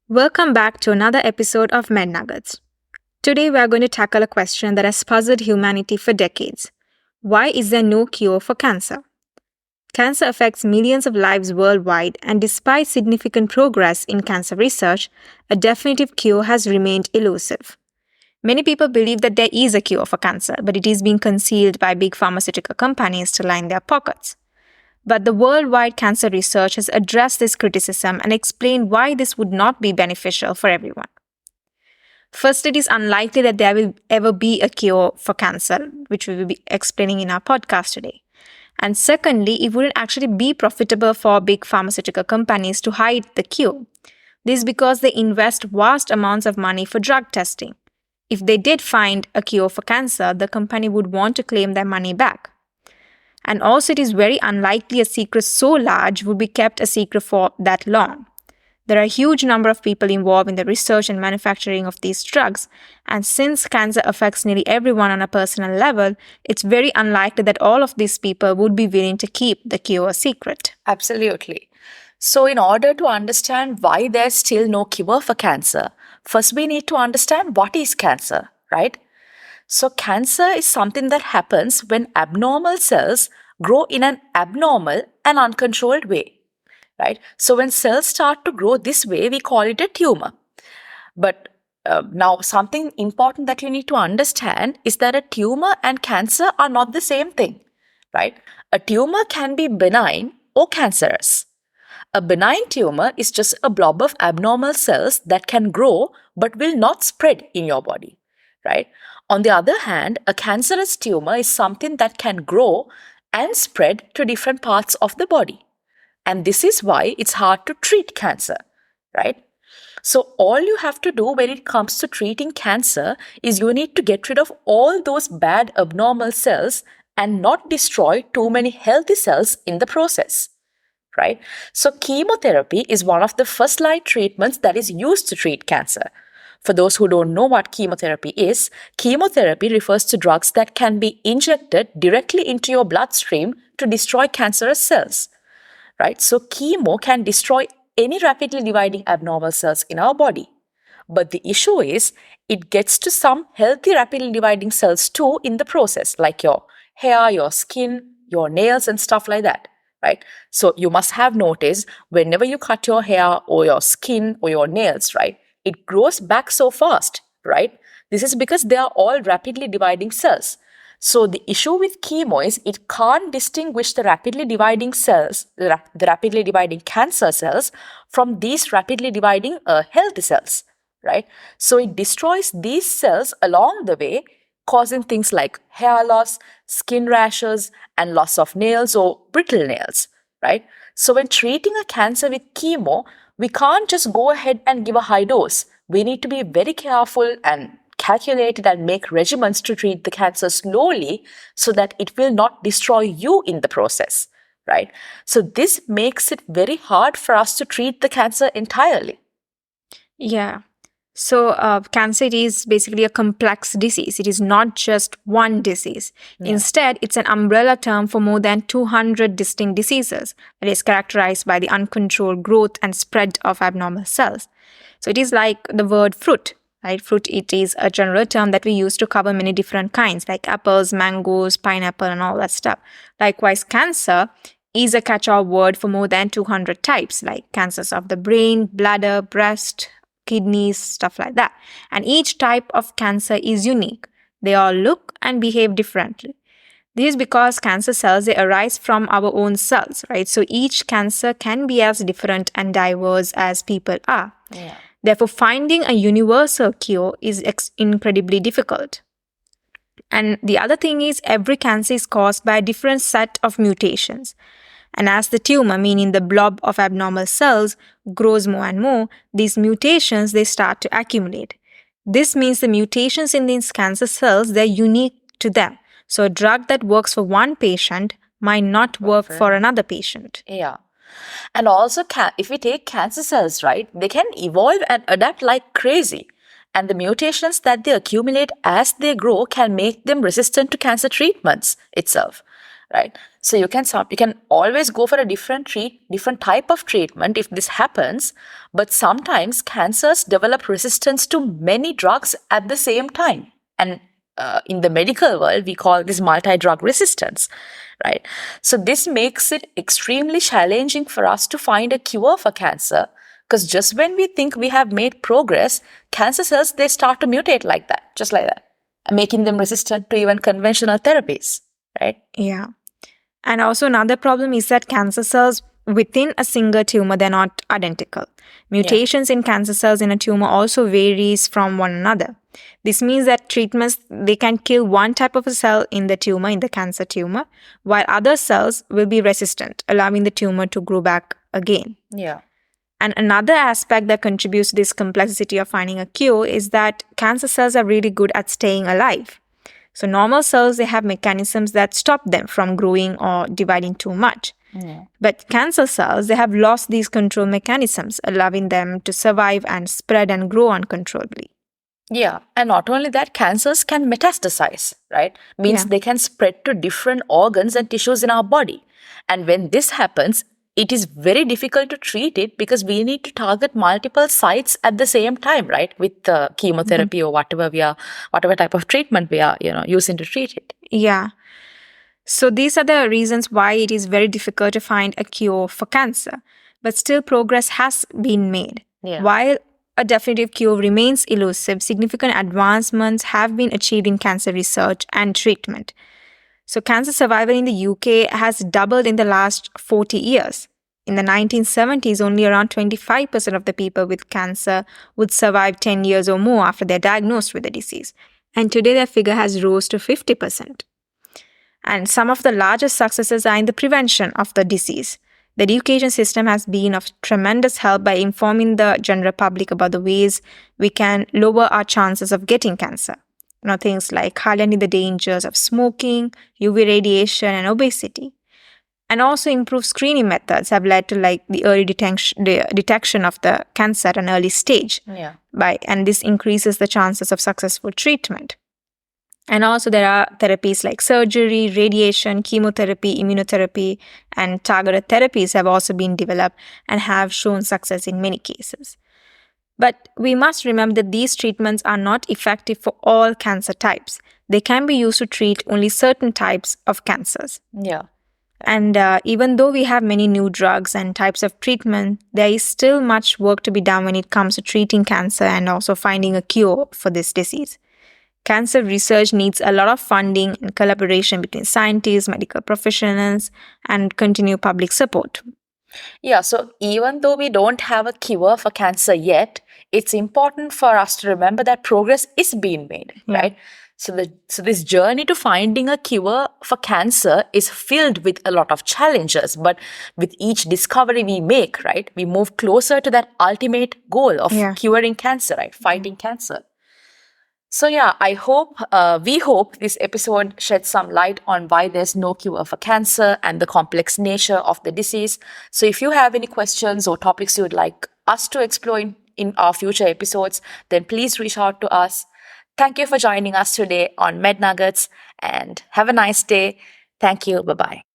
Welcome back to another episode of Med Nuggets. Today we are going to tackle a question that has puzzled humanity for decades. Why is there no cure for cancer? Cancer affects millions of lives worldwide, and despite significant progress in cancer research, a definitive cure has remained elusive. Many people believe that there is a cure for cancer, but it is being concealed by big pharmaceutical companies to line their pockets. But the worldwide cancer research has addressed this criticism and explained why this would not be beneficial for everyone. First, it is unlikely that there will ever be a cure for cancer, which we will be explaining in our podcast today. And secondly, it wouldn't actually be profitable for big pharmaceutical companies to hide the cure. This is because they invest vast amounts of money for drug testing. If they did find a cure for cancer, the company would want to claim their money back. And also, it is very unlikely a secret so large would be kept a secret for that long. There are a huge number of people involved in the research and manufacturing of these drugs, and since cancer affects nearly everyone on a personal level, it's very unlikely that all of these people would be willing to keep the cure a secret. Absolutely. So, in order to understand why there's still no cure for cancer, first we need to understand what is cancer, right? So, cancer is something that happens when abnormal cells grow in an abnormal and uncontrolled way, right? So, when cells start to grow this way, we call it a tumor. But now, something important that you need to understand is that a tumor and cancer are not the same thing, right? A tumor can be benign or cancerous. A benign tumor is just a blob of abnormal cells that can grow but will not spread in your body, right? On the other hand, a cancerous tumor is something that can grow and spread to different parts of the body. And this is why it's hard to treat cancer, right? So all you have to do when it comes to treating cancer is you need to get rid of all those bad abnormal cells and not destroy too many healthy cells in the process, right? So chemotherapy is one of the first line treatments that is used to treat cancer. For those who don't know what chemotherapy is, chemotherapy refers to drugs that can be injected directly into your bloodstream to destroy cancerous cells, right? So chemo can destroy any rapidly dividing abnormal cells in our body. But the issue is it gets to some healthy rapidly dividing cells too in the process, like your hair, your skin, your nails and stuff like that, right? So you must have noticed whenever you cut your hair or your skin or your nails, right, it grows back so fast, right? This is because they are all rapidly dividing cells. So the issue with chemo is it can't distinguish the rapidly dividing cells, the rapidly dividing cancer cells from these rapidly dividing healthy cells, right? So it destroys these cells along the way, causing things like hair loss, skin rashes, and loss of nails or brittle nails, right? So when treating a cancer with chemo, we can't just go ahead and give a high dose. We need to be very careful and calculated and make regimens to treat the cancer slowly so that it will not destroy you in the process, right? So this makes it very hard for us to treat the cancer entirely. Yeah. So, cancer is basically a complex disease. It is not just one disease. Yeah. Instead, it's an umbrella term for more than 200 distinct diseases that is characterized by the uncontrolled growth and spread of abnormal cells. So, it is like the word fruit, right? Fruit, it is a general term that we use to cover many different kinds like apples, mangoes, pineapple, and all that stuff. Likewise, cancer is a catch-all word for more than 200 types like cancers of the brain, bladder, breast, kidneys, stuff like that. And each type of cancer is unique. They all look and behave differently. This is because cancer cells, they arise from our own cells, right? So each cancer can be as different and diverse as people are. Yeah. Therefore, finding a universal cure is incredibly difficult. And the other thing is every cancer is caused by a different set of mutations. And as the tumor, meaning the blob of abnormal cells, grows more and more, these mutations, they start to accumulate. This means the mutations in these cancer cells, they're unique to them. So a drug that works for one patient might not work for another patient. Yeah. And also, if we take cancer cells, right, they can evolve and adapt like crazy. And the mutations that they accumulate as they grow can make them resistant to cancer treatments itself. right? So you can always go for a different type of treatment if this happens, but sometimes cancers develop resistance to many drugs at the same time. And in the medical world, we call this multi-drug resistance, right? So this makes it extremely challenging for us to find a cure for cancer, because just when we think we have made progress, cancer cells, they start to mutate like that, just like that, making them resistant to even conventional therapies, right? Yeah. And also another problem is that cancer cells within a single tumor, they're not identical. Mutations in cancer cells in a tumor also varies from one another. This means that treatments, they can kill one type of a cell in the tumor, in the cancer tumor, while other cells will be resistant, allowing the tumor to grow back again. Yeah. And another aspect that contributes to this complexity of finding a cure is that cancer cells are really good at staying alive. So normal cells, they have mechanisms that stop them from growing or dividing too much. Yeah. But cancer cells, they have lost these control mechanisms, allowing them to survive and spread and grow uncontrollably. Yeah. And not only that, cancers can metastasize, right? Means Yeah. they can spread to different organs and tissues in our body. And when this happens, it is very difficult to treat it because we need to target multiple sites at the same time, right? With chemotherapy or whatever type of treatment we are, using to treat it. Yeah. So these are the reasons why it is very difficult to find a cure for cancer. But still, progress has been made. Yeah. While a definitive cure remains elusive, significant advancements have been achieved in cancer research and treatment. So cancer survival in the UK has doubled in the last 40 years. In the 1970s, only around 25% of the people with cancer would survive 10 years or more after they're diagnosed with the disease. And today, that figure has rose to 50%. And some of the largest successes are in the prevention of the disease. The education system has been of tremendous help by informing the general public about the ways we can lower our chances of getting cancer. Things like highlighting the dangers of smoking, UV radiation, and obesity. And also improved screening methods have led to the early detection of the cancer at an early stage. Yeah. And this increases the chances of successful treatment. And also there are therapies like surgery, radiation, chemotherapy, immunotherapy, and targeted therapies have also been developed and have shown success in many cases. But we must remember that these treatments are not effective for all cancer types. They can be used to treat only certain types of cancers. Yeah. And even though we have many new drugs and types of treatment, there is still much work to be done when it comes to treating cancer and also finding a cure for this disease. Cancer research needs a lot of funding and collaboration between scientists, medical professionals, and continued public support. Yeah, so even though we don't have a cure for cancer yet, it's important for us to remember that progress is being made, right? So this journey to finding a cure for cancer is filled with a lot of challenges, but with each discovery we make, right, we move closer to that ultimate goal of curing cancer, right, fighting cancer. So yeah, we hope this episode sheds some light on why there's no cure for cancer and the complex nature of the disease. So if you have any questions or topics you would like us to explore in our future episodes, then please reach out to us. Thank you for joining us today on Med Nuggets and have a nice day. Thank you. Bye-bye.